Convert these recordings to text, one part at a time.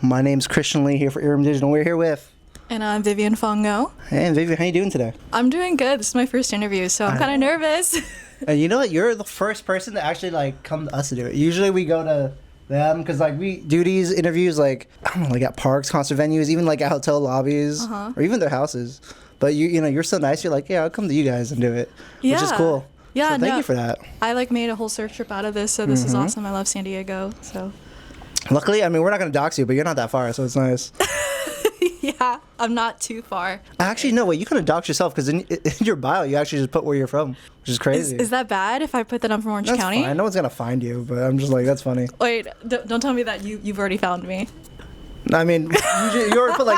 My name's Christian Lee here for Earworm Digital. We're here with... And I'm Vivian Phong. Hey, and Vivian, how you doing today? I'm doing good. This is my first interview, so I'm kind of nervous. And you know what? You're the first person to actually, come to us to do it. Usually we go to them, because, we do these interviews, I don't know, at parks, concert venues, even, at hotel lobbies, or even their houses. But, you're so nice. You're like, yeah, I'll come to you guys and do it, which is cool. Yeah, so thank you for that. I, made a whole surf trip out of this, so this is awesome. I love San Diego, so... Luckily, we're not going to dox you, but you're not that far, so it's nice. Yeah, I'm not too far. Actually, no, wait, you couldn't dox yourself, because in your bio, you actually just put where you're from, which is crazy. Is that bad if I put that I'm from Orange County? That's fine. No one's going to find you, but I'm just like, that's funny. Wait, don't tell me that you've already found me. You already put,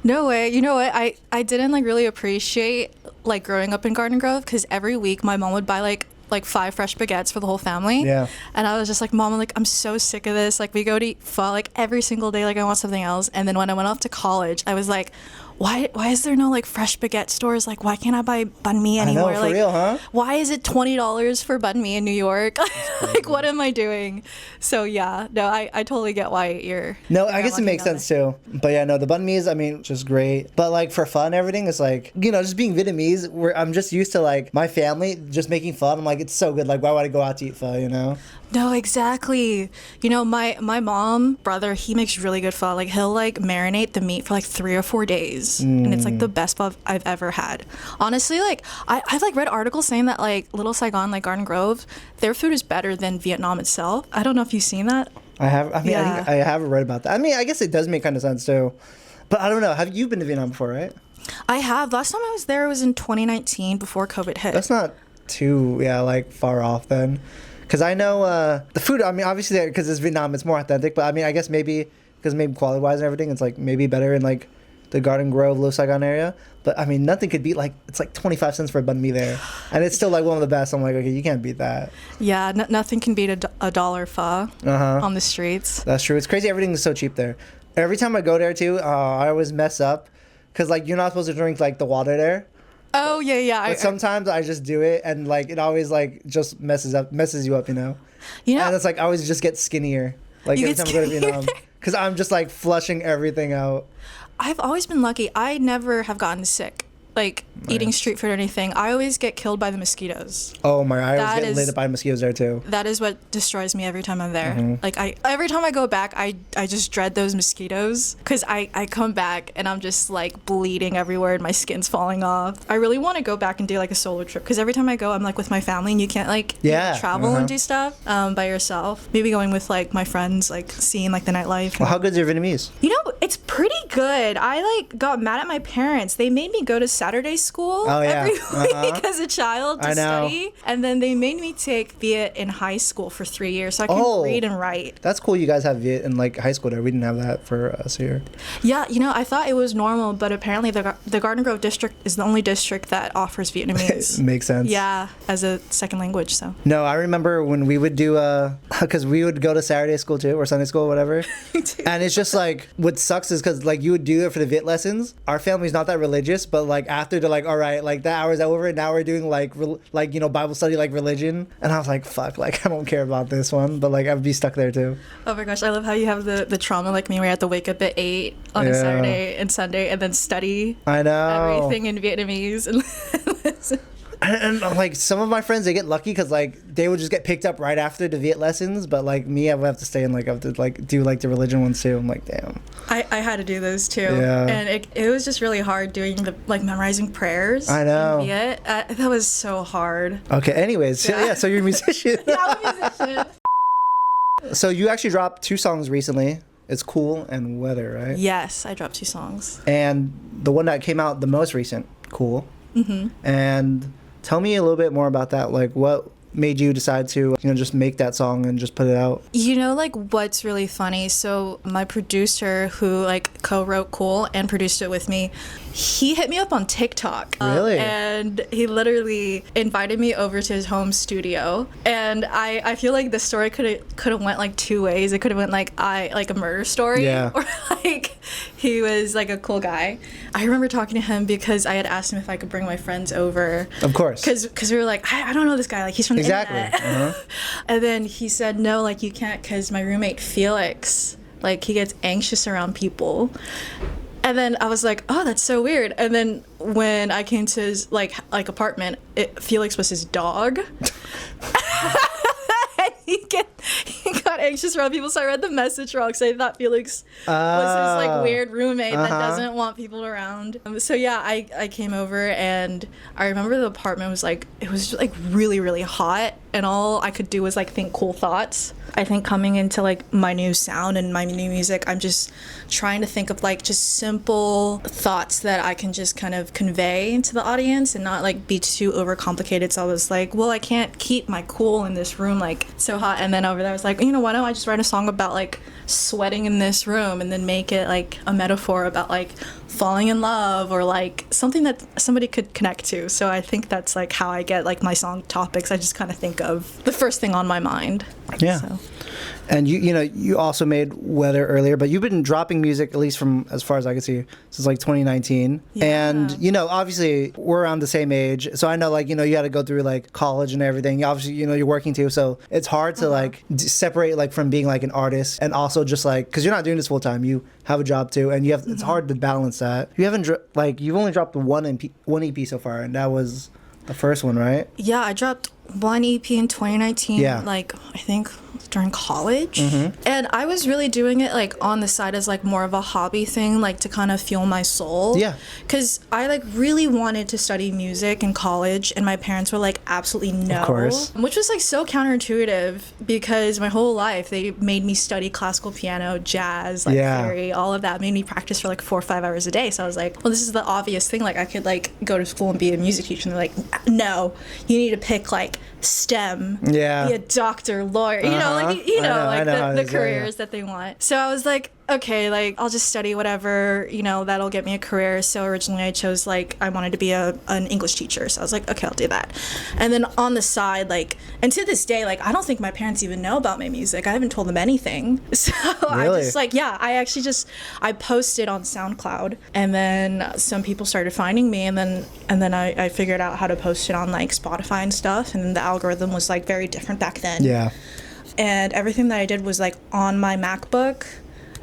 No way. You know what? I didn't, really appreciate, growing up in Garden Grove, because every week my mom would buy, 5 fresh baguettes for the whole family. Yeah. And I was just like, Mom, I'm so sick of this. We go to eat pho, every single day. I want something else. And then when I went off to college, I was like, why is there no fresh baguette stores? Why can't I buy banh mi anymore? I know, for real, huh? Why is it $20 for banh mi in New York? What am I doing? So yeah, no, I totally get why you're... No, I guess it makes sense too. But yeah, no, the banh mi is, just great. But for fun and everything, it's just being Vietnamese, where I'm just used to my family just making fun. I'm like, it's so good. Why would I go out to eat pho, No, exactly. My mom, brother, he makes really good pho. He'll marinate the meat for 3 or 4 days. And it's the best pho I've ever had. Honestly, I've read articles saying that Little Saigon, Garden Grove, their food is better than Vietnam itself. I don't know if you've seen that. I have. I think I haven't read about that. I guess it does make kind of sense too. But I don't know. Have you been to Vietnam before, right? I have. Last time I was there was in 2019 before COVID hit. That's not too, far off then. Because I know the food, obviously, because it's Vietnam, it's more authentic. But I guess maybe, because maybe quality-wise and everything, it's maybe better in the Garden Grove, Little Saigon area. But nothing could beat it's 25 cents for a banh mi there. And it's still one of the best. I'm like, okay, you can't beat that. Yeah, nothing can beat a dollar pho on the streets. That's true. It's crazy. Everything is so cheap there. Every time I go there too, I always mess up. Because you're not supposed to drink the water there. Oh, yeah. But sometimes I just do it, and it always just messes you up, And it's I always just get skinnier. Every time I go to Vietnam. Because I'm just flushing everything out. I've always been lucky. I never have gotten sick, eating street food or anything. I always get killed by the mosquitoes. Oh my! I always get lit up by mosquitoes there too. That is what destroys me every time I'm there. Every time I go back, I just dread those mosquitoes, because I come back and I'm just bleeding everywhere and my skin's falling off. I really want to go back and do a solo trip, because every time I go, I'm with my family, and you can't travel and do stuff by yourself. Maybe going with my friends, seeing the nightlife. Well, how good's your Vietnamese? It's pretty good. I got mad at my parents. They made me go to Saturday school every week as a child to study. And then they made me take Viet in high school for 3 years, so I can read and write. That's cool. You guys have Viet in high school there. We didn't have that for us here. Yeah, I thought it was normal, but apparently the Garden Grove district is the only district that offers Vietnamese. Makes sense. Yeah, as a second language. So. No, I remember when we would do because we would go to Saturday school too, or Sunday school, whatever. And it's just what sucks is because you would do it for the Viet lessons. Our family's not that religious, but after they're all right, the hour's over, now we're doing Bible study, religion. And I was like, fuck, I don't care about this one, but I would be stuck there too. Oh my gosh, I love how you have the trauma like me, where you have to wake up at 8 on a Saturday and Sunday and then study. I know everything in Vietnamese and listen. And some of my friends, they get lucky because they would just get picked up right after the Viet lessons, but me, I would have to stay and I have to do the religion ones too. I'm like, damn. I had to do those too. Yeah. And it was just really hard doing the memorizing prayers. I know. In Viet. That was so hard. Okay, anyways, so you're a musician. Yeah, I'm a musician. So you actually dropped 2 songs recently. It's Cool and Weather, right? Yes, I dropped 2 songs. And the one that came out the most recent, Cool. Mm-hmm. And tell me a little bit more about that. What made you decide to, just make that song and just put it out? What's really funny, so my producer who co-wrote Cool and produced it with me, he hit me up on TikTok. Really? And he literally invited me over to his home studio. And I feel the story could have went 2 ways. It could have went a murder story. Yeah. Or he was a cool guy. I remember talking to him because I had asked him if I could bring my friends over. Of course. Because we were I don't know this guy. He's from the exactly. internet. Uh-huh. And then he said, no, you can't, because my roommate Felix Like, he gets anxious around people. And then I was like, oh, that's so weird. And then when I came to his like apartment, Felix was his dog. He got anxious around people, so I read the message wrong. So I thought Felix was his like weird roommate that doesn't want people around. So yeah, I came over, and I remember the apartment was like, it was just, like really, really hot, and all I could do was like think cool thoughts. I think coming into like my new sound and my new music, I'm just trying to think of like just simple thoughts that I can just kind of convey into the audience and not like be too overcomplicated. So I was like, well, I can't keep my cool in this room like so hot. And then over there I was like, you know, why don't I just write a song about like sweating in this room and then make it like a metaphor about like falling in love or like something that somebody could connect to. So I think that's like how I get like my song topics. I just kind of think of the first thing on my mind. Yeah. So. And you also made Weather earlier, but you've been dropping music, at least from as far as I can see, since like 2019. Yeah. And obviously we're around the same age, so I know like you had to go through like college and everything. Obviously you're working too, so it's hard to like separate like from being like an artist and also just like because you're not doing this full time. You have a job too, and it's hard to balance that. You haven't you've only dropped one EP so far, and that was the first one, right? Yeah, I dropped one EP in 2019. Yeah. Like I think during college, and I was really doing it like on the side as like more of a hobby thing, like to kind of fuel my soul. Yeah. Because I like really wanted to study music in college, and my parents were like absolutely no. Of course. Which was like so counterintuitive because my whole life they made me study classical piano, jazz, like theory, all of that made me practice for like 4 or 5 hours a day. So I was like, well, this is the obvious thing. Like I could like go to school and be a music teacher, and they're like, no, you need to pick like STEM, be a doctor, lawyer, the careers that they want. So I was like, okay, like I'll just study whatever, that'll get me a career. So originally I chose like I wanted to be an English teacher. So I was like, okay, I'll do that. And then on the side, like, and to this day, like I don't think my parents even know about my music. I haven't told them anything. So really? I just like, I posted on SoundCloud, and then some people started finding me, and then I figured out how to post it on like Spotify and stuff, and the algorithm was like very different back then. Yeah. And everything that I did was like on my MacBook.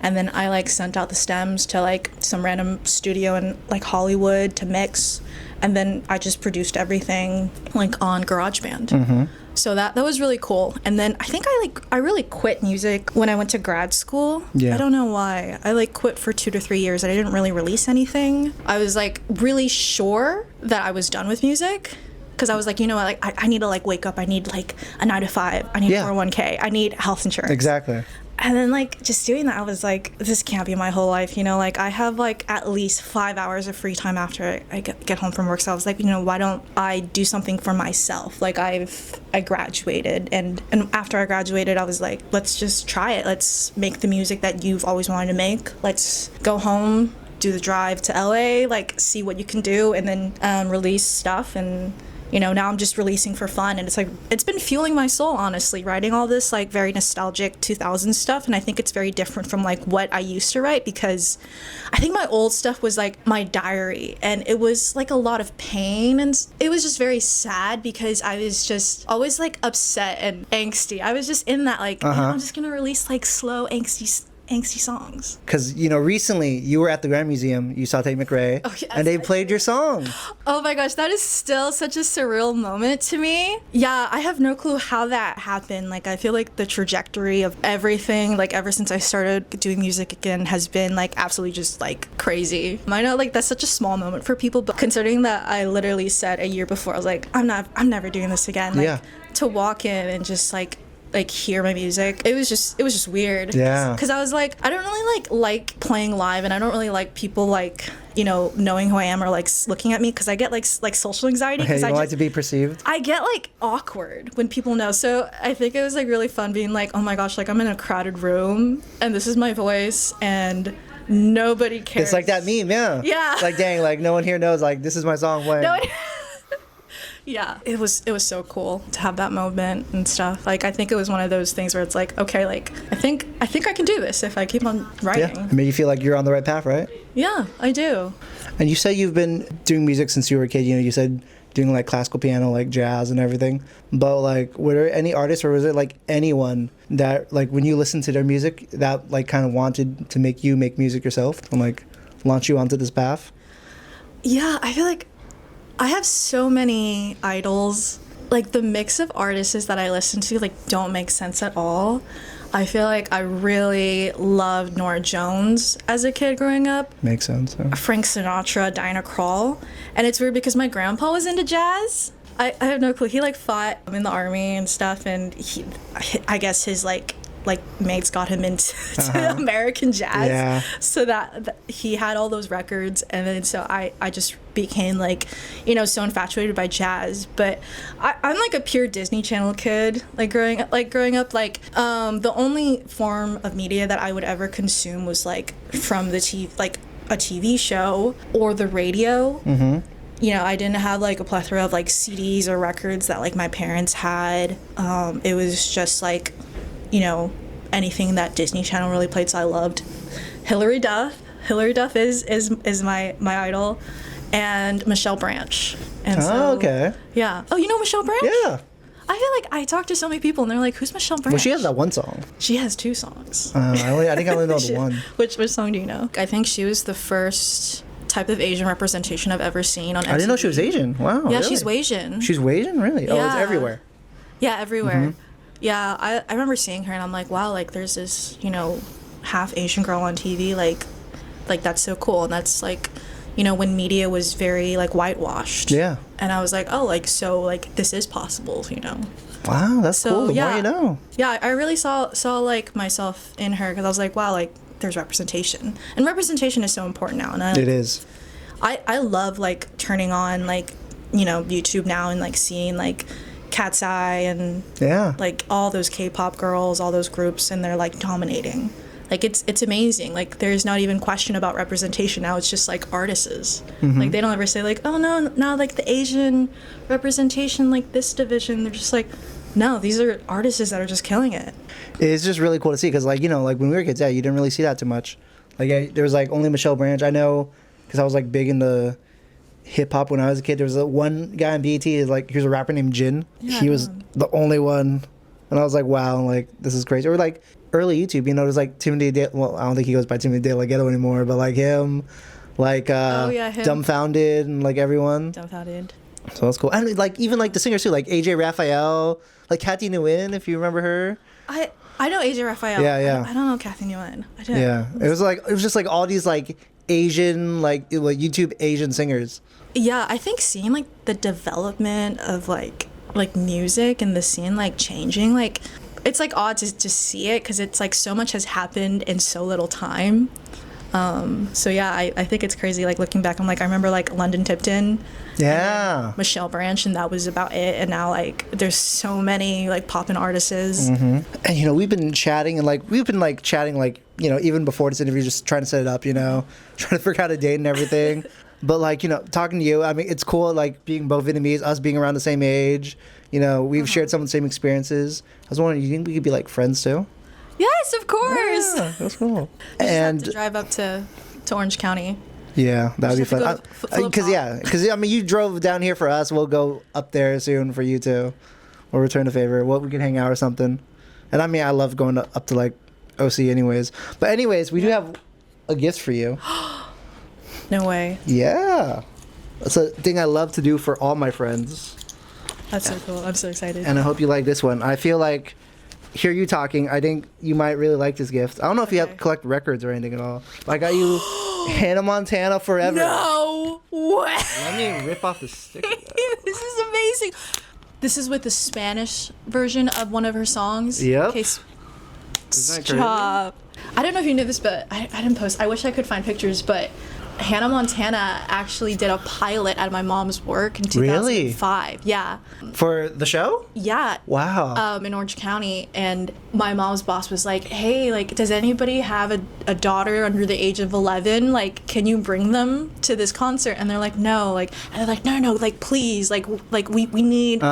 And then I like sent out the stems to like some random studio in like Hollywood to mix. And then I just produced everything like on GarageBand. So that was really cool. And then I think I really quit music when I went to grad school. Yeah. I don't know why. I like quit for 2 to 3 years and I didn't really release anything. I was like really sure that I was done with music. Because I was like, like I need to like wake up. I need like a 9 to 5. I need 401k. I need health insurance. Exactly. And then like just doing that, I was like, this can't be my whole life. Like I have like at least 5 hours of free time after I get home from work. So I was like, why don't I do something for myself? Like I graduated, and after I graduated, I was like, let's just try it. Let's make the music that you've always wanted to make. Let's go home, do the drive to LA, like see what you can do, and then release stuff. And now I'm just releasing for fun, and it's like it's been fueling my soul, honestly, writing all this like very nostalgic 2000s stuff. And I think it's very different from like what I used to write, because I think my old stuff was like my diary, and it was like a lot of pain, and it was just very sad because I was just always like upset and angsty. I was just in that like I'm just gonna release like slow angsty songs. Because recently you were at the Grand Museum, you saw Tate McRae, and they played your song. Oh my gosh, that is still such a surreal moment to me. Yeah, I have no clue how that happened. Like I feel like the trajectory of everything, like ever since I started doing music again, has been like absolutely just like crazy. I know like that's such a small moment for people, but considering that I literally said a year before, I was like, I'm never doing this again. Like to walk in and just like hear my music, it was just weird. Yeah, because I was like, I don't really like playing live, and I don't really like people like knowing who I am or like looking at me, because I get like social anxiety. Okay, you don't like to be perceived? I get like awkward when people know. So I think it was like really fun being like, oh my gosh, like I'm in a crowded room and this is my voice and nobody cares. It's like that meme. Yeah, like dang, like no one here knows like this is my song playing. Yeah, it was so cool to have that moment and stuff. Like I think it was one of those things where it's like, okay, like I think I can do this if I keep on writing. Yeah, it made you feel like you're on the right path, right? Yeah, I do. And you say you've been doing music since you were a kid. You said doing like classical piano, like jazz and everything. But like, were there any artists, or was it like anyone that like when you listened to their music that like kind of wanted to make you make music yourself and like launch you onto this path? Yeah, I feel like I have so many idols. Like the mix of artists that I listen to like don't make sense at all. I feel like I really loved Norah Jones as a kid growing up. Makes sense. Yeah. Frank Sinatra, Diana Krall. And it's weird because my grandpa was into jazz. I have no clue. He like fought in the army and stuff, and I guess his like mates got him into American jazz. Yeah. So that he had all those records, and then so I just became like, you know, so infatuated by jazz. But I'm like a pure Disney Channel kid. Growing up, the only form of media that I would ever consume was like from the TV, like a TV show or the radio. Mm-hmm. You know, I didn't have like a plethora of like CDs or records that like my parents had. It was just like, you know, anything that Disney Channel really played. So I loved Hilary Duff. Hilary Duff is my idol, and Michelle Branch. And so, okay. Yeah. Oh, you know Michelle Branch? Yeah. I feel like I talk to so many people, and they're like, "Who's Michelle Branch?" Well, she has that one song. She has 2 songs. I think I only know the one. Which song do you know? I think she was the first type of Asian representation I've ever seen on MTV. I didn't know she was Asian. Wow. Yeah, really? she's Asian. She's Asian, really? Yeah. Oh, it's everywhere. Yeah, everywhere. Mm-hmm. Yeah, I remember seeing her, and I'm like, wow, like there's this, you know, half Asian girl on TV, like that's so cool. And that's like, you know, when media was very like whitewashed. Yeah. And I was like, oh, like so like this is possible, you know. Wow, that's cool. The more you know. Yeah, I really saw like myself in her, because I was like, wow, like there's representation, and representation is so important now. And It is. I love like turning on like, you know, YouTube now and like seeing like Cat's Eye and like all those K-pop girls, all those groups, and they're like dominating. Like it's amazing. Like there's not even question about representation now. It's just like artists. Mm-hmm. Like they don't ever say like, oh no, now like the Asian representation, like this division. They're just like, no, these are artists that are just killing it. It's just really cool to see, because like, you know, like when we were kids, you didn't really see that too much. Like there was like only Michelle Branch. I know, because I was like big into hip hop when I was a kid. There was one guy on BET, like he was a rapper named Jin. Yeah, he was the only one, and I was like, wow, like this is crazy. Or like early YouTube, you know, there's like Timothy well, I don't think he goes by Timothy De La Ghetto anymore, but like him, like him. Dumbfounded, and like everyone. Dumbfounded. So that's cool. And like even like the singers too, like AJ Raphael, like Kathy Nguyen, if you remember her. I know AJ Raphael. Yeah. I don't know Kathy Nguyen. I don't. Yeah, it was just like all these like Asian like YouTube Asian singers. Yeah, I think seeing like the development of like music and the scene like changing, like it's like odd to just see it, because it's like so much has happened in so little time. So yeah, I think it's crazy. Like looking back, I'm like, I remember like London Tipton, Michelle Branch, and that was about it. And now like there's so many like poppin' artists. Mm-hmm. And you know, we've been chatting you know, even before this interview, just trying to set it up, you know, trying to figure out a date and everything. But like, you know, talking to you, I mean, it's cool, like being both Vietnamese, us being around the same age. You know, we've shared some of the same experiences. I was wondering, you think we could be like friends too? Yes, of course. Yeah, that's cool. And have to drive up to Orange County. Yeah, that would be fun. Because I mean, you drove down here for us. We'll go up there soon for you too. We'll return a favor. We can hang out or something. And I mean, I love going up to like OC anyways. But anyways, we do have a gift for you. No way. Yeah. That's a thing I love to do for all my friends. That's so cool. I'm so excited. And I hope you like this one. I feel like, hear you talking, I think you might really like this gift. I don't know if you have collect records or anything at all. But I got you Hannah Montana Forever. No way. Let me rip off the sticker. This is amazing. This is with the Spanish version of one of her songs. Yep. Okay, stop. I don't know if you knew this, but I didn't post. I wish I could find pictures, but Hannah Montana actually did a pilot at my mom's work in 2005. Really? Yeah. For the show? Yeah. Wow. In Orange County, and my mom's boss was like, "Hey, like, does anybody have a daughter under the age of 11? Like, can you bring them to this concert?" And they're like, "No." Like, and they're like, "No, like, please, like we need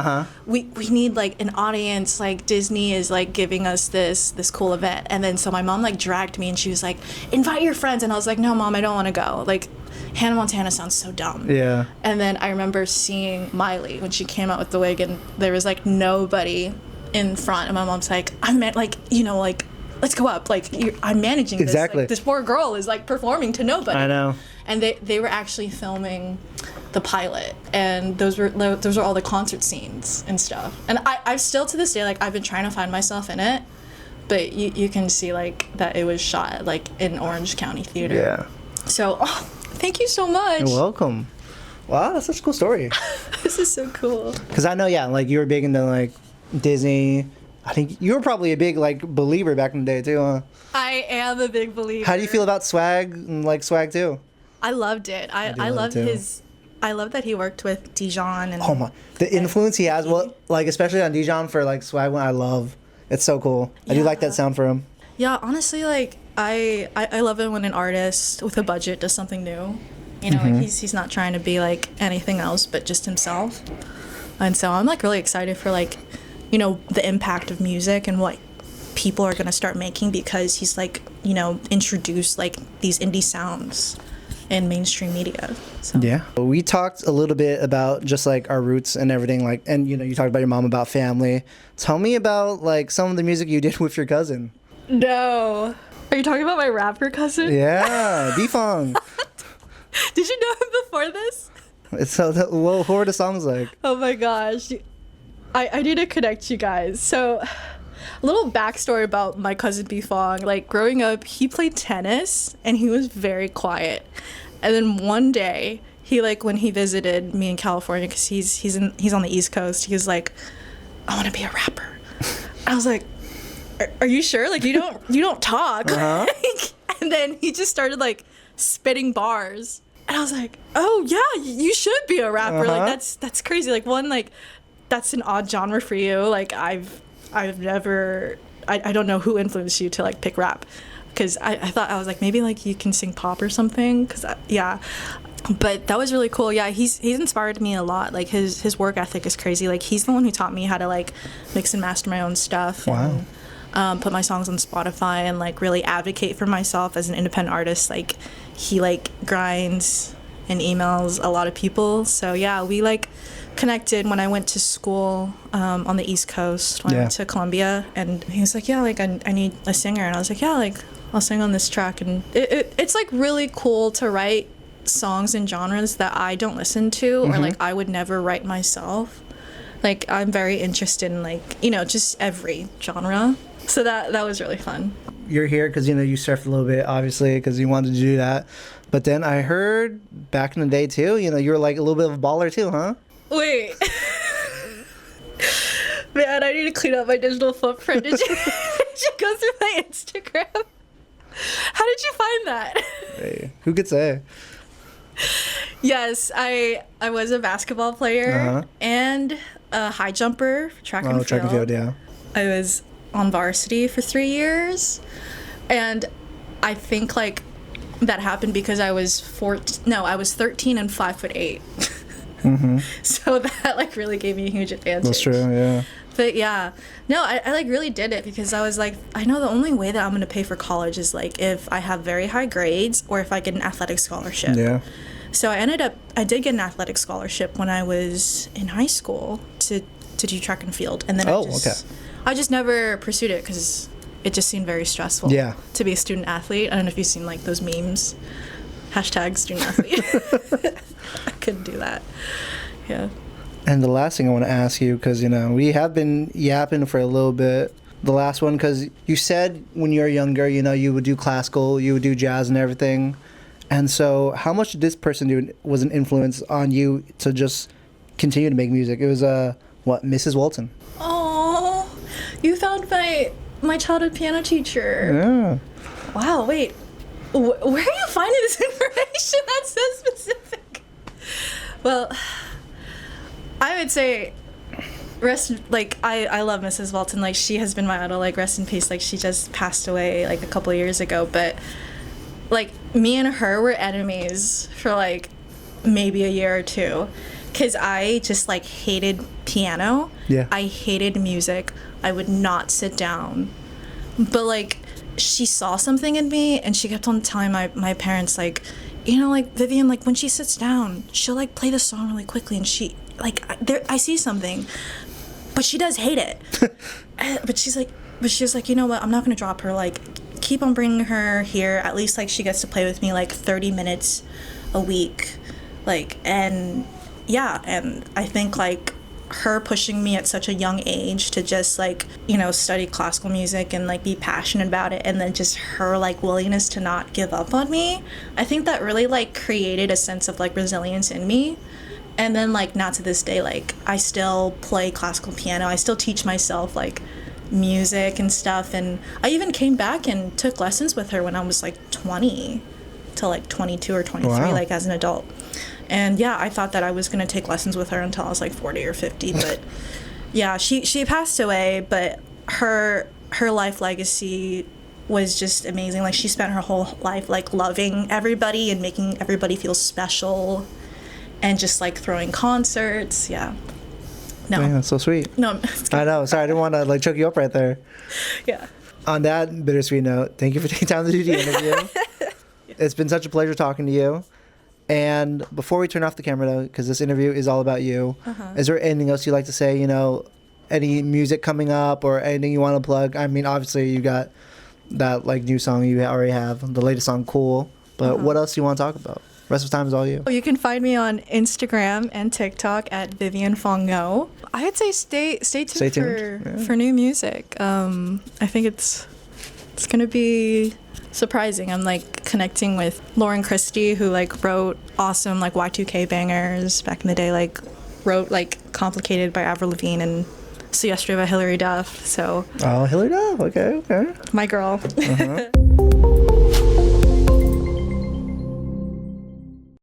we need like an audience. Like, Disney is like giving us this cool event." And then so my mom like dragged me, and she was like, "Invite your friends," and I was like, "No, Mom, I don't want to go." Like, Hannah Montana sounds so dumb. Yeah. And then I remember seeing Miley when she came out with the wig, and there was like nobody in front, and my mom's like, I'm like, you know, like, let's go up, like, I'm managing this. Exactly. Like, this poor girl is like performing to nobody. I know. And they were actually filming the pilot, and those were all the concert scenes and stuff. And I still to this day, like, I've been trying to find myself in it, but you can see like that it was shot like in Orange County Theater. Yeah. So thank you so much. You're welcome. Wow, that's such a cool story. This is so cool. Because I know, yeah, like you were big into like Disney. I think you were probably a big like belieber back in the day too, huh? I am a big believer. How do you feel about swag and like swag too? I loved it. I love his. I love that he worked with Dijon and. Oh my, the influence he has, well, like especially on Dijon for like swag one, I love. It's so cool. I do like that sound for him. Yeah, honestly, like I love it when an artist with a budget does something new. You know, like he's not trying to be like anything else but just himself. And so I'm like really excited for like, you know, the impact of music and what people are gonna start making, because he's like, you know, introduced like these indie sounds in mainstream media. So. Yeah. We talked a little bit about just like our roots and everything, like, and you know, you talked about your mom, about family. Tell me about like some of the music you did with your cousin. No. Are you talking about my rapper cousin? Yeah, Phong. Did you know him before this? It's so, well, what were the songs like? Oh my gosh. I need to connect you guys. So, a little backstory about my cousin Phong. Like, growing up, he played tennis, and he was very quiet. And then one day, he, like, when he visited me in California, because he's on the East Coast, he was like, I want to be a rapper. I was like, are you sure? Like, you don't talk. Uh-huh. And then he just started, like, spitting bars. And I was like, oh, yeah, you should be a rapper. Uh-huh. Like, that's crazy. Like, one, like, that's an odd genre for you. Like, I've never, I don't know who influenced you to, like, pick rap. Because I thought, I was like, maybe, like, you can sing pop or something. Because, yeah. But that was really cool. Yeah, he's inspired me a lot. Like, his work ethic is crazy. Like, he's the one who taught me how to, like, mix and master my own stuff. Wow. And, put my songs on Spotify and, like, really advocate for myself as an independent artist. Like, he, like, grinds and emails a lot of people. So, yeah, we, like, connected when I went to school on the East Coast, when I went to Columbia. And he was like, yeah, like, I need a singer. And I was like, yeah, like, I'll sing on this track. And it's, like, really cool to write songs and genres that I don't listen to or, like, I would never write myself. Like, I'm very interested in, like, you know, just every genre. So that was really fun. You're here because, you know, you surfed a little bit, obviously, because you wanted to do that. But then I heard back in the day, too, you know, you were like a little bit of a baller, too, huh? Wait. Man, I need to clean up my digital footprint. Did you go through my Instagram? How did you find that? Hey, who could say? Yes, I was a basketball player and a high jumper for track and field. Track and field, yeah. I was on varsity for 3 years, and I think like that happened because I was 13 and 5'8". So that like really gave me a huge advantage. That's true, yeah. But yeah, no, I like really did it because I was like, I know the only way that I'm gonna pay for college is like if I have very high grades or if I get an athletic scholarship. Yeah. So I did get an athletic scholarship when I was in high school to do track and field, and then I just never pursued it because it just seemed very stressful. Yeah. To be a student athlete. I don't know if you've seen like those memes, hashtag student athlete. I couldn't do that. Yeah. And the last thing I want to ask you, because, you know, we have been yapping for a little bit. The last one, because you said when you were younger, you know, you would do classical, you would do jazz and everything. And so how much did this person do was an influence on you to just continue to make music? It was, Mrs. Walton. Oh, you found my childhood piano teacher. Yeah. Wow, wait. Where are you finding this information? That's so specific. Well, I would say I love Mrs. Walton. Like, she has been my idol. Like, rest in peace. Like, she just passed away like a couple of years ago. But like, me and her were enemies for like maybe a year or two, because I just like hated piano. Yeah. I hated music. I would not sit down. But like, she saw something in me, and she kept on telling my parents like, you know, like Vivian, like when she sits down, she'll like play the song really quickly, and she like I see something, but she does hate it. But she was like, you know what? I'm not gonna drop her. Like, keep on bringing her here. At least like she gets to play with me like 30 minutes a week, like, and yeah, and I think like her pushing me at such a young age to just like, you know, study classical music and like be passionate about it, and then just her like willingness to not give up on me, I think that really like created a sense of like resilience in me. And then like now to this day, like I still play classical piano, I still teach myself like music and stuff, and I even came back and took lessons with her when I was like 20 to like 22 or 23. Wow. Like as an adult. And yeah, I thought that I was going to take lessons with her until I was like 40 or 50, but yeah, she passed away, but her life legacy was just amazing. Like she spent her whole life like loving everybody and making everybody feel special and just like throwing concerts. Yeah. No. Yeah, that's so sweet. No, I know. Sorry, I didn't want to like choke you up right there. Yeah. On that bittersweet note, thank you for taking time to do the interview. Yeah. It's been such a pleasure talking to you. And before we turn off the camera, though, because this interview is all about you, is there anything else you'd like to say? You know, any music coming up or anything you want to plug? I mean, obviously you got that like new song you already have, the latest song, Cool. But what else do you want to talk about? Rest of the time is all you. You can find me on Instagram and TikTok at Vivian Phong. I'd say stay tuned for new music. I think it's gonna be surprising. I'm like connecting with Lauren Christie, who like wrote awesome like Y2K bangers back in the day. Like wrote like Complicated by Avril Lavigne and So Yesterday by Hilary Duff. So Hilary Duff. Okay. My girl.